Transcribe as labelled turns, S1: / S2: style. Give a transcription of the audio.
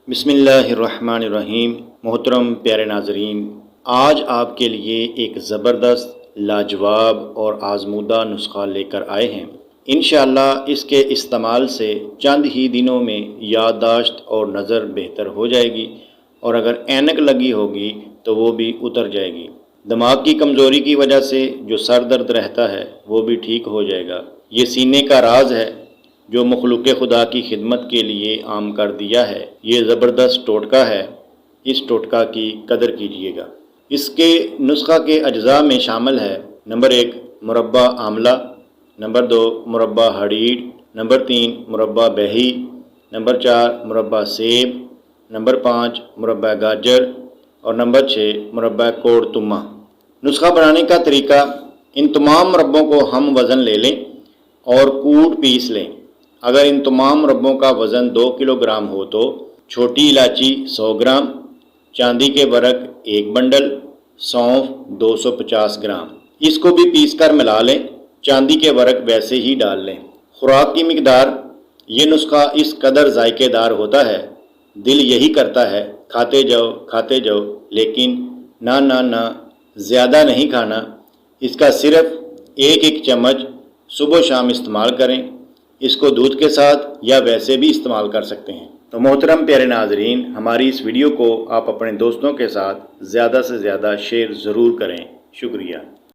S1: بسم اللہ الرحمن الرحیم۔ محترم پیارے ناظرین، آج آپ کے لیے ایک زبردست، لاجواب اور آزمودہ نسخہ لے کر آئے ہیں۔ انشاءاللہ اس کے استعمال سے چند ہی دنوں میں یادداشت اور نظر بہتر ہو جائے گی، اور اگر اینک لگی ہوگی تو وہ بھی اتر جائے گی۔ دماغ کی کمزوری کی وجہ سے جو سر درد رہتا ہے وہ بھی ٹھیک ہو جائے گا۔ یہ سینے کا راز ہے جو مخلوق خدا کی خدمت کے لیے عام کر دیا ہے۔ یہ زبردست ٹوٹکا ہے، اس ٹوٹکا کی قدر کیجیے گا۔ اس کے نسخہ کے اجزاء میں شامل ہے: نمبر 1 مربع آملہ، نمبر 2 مربع ہڑیڑ، نمبر 3 مربع بہی، نمبر 4 مربع سیب، نمبر 5 مربع گاجر اور نمبر 6 مربع کوڑ تما۔ نسخہ بنانے کا طریقہ: ان تمام مربوں کو ہم وزن لے لیں اور کوٹ پیس لیں۔ اگر ان تمام مربوں کا وزن 2 کلو گرام ہو تو چھوٹی الائچی 100 گرام، چاندی کے ورق 1 بنڈل، سونف 250 گرام۔ اس کو بھی پیس کر ملا لیں، چاندی کے ورق ویسے ہی ڈال لیں۔ خوراک کی مقدار: یہ نسخہ اس قدر ذائقے دار ہوتا ہے، دل یہی کرتا ہے کھاتے جاؤ، لیکن نہ زیادہ نہیں کھانا۔ اس کا صرف ایک چمچ صبح و شام استعمال کریں۔ اس کو دودھ کے ساتھ یا ویسے بھی استعمال کر سکتے ہیں۔ تو محترم پیارے ناظرین، ہماری اس ویڈیو کو آپ اپنے دوستوں کے ساتھ زیادہ سے زیادہ شیئر ضرور کریں۔ شکریہ۔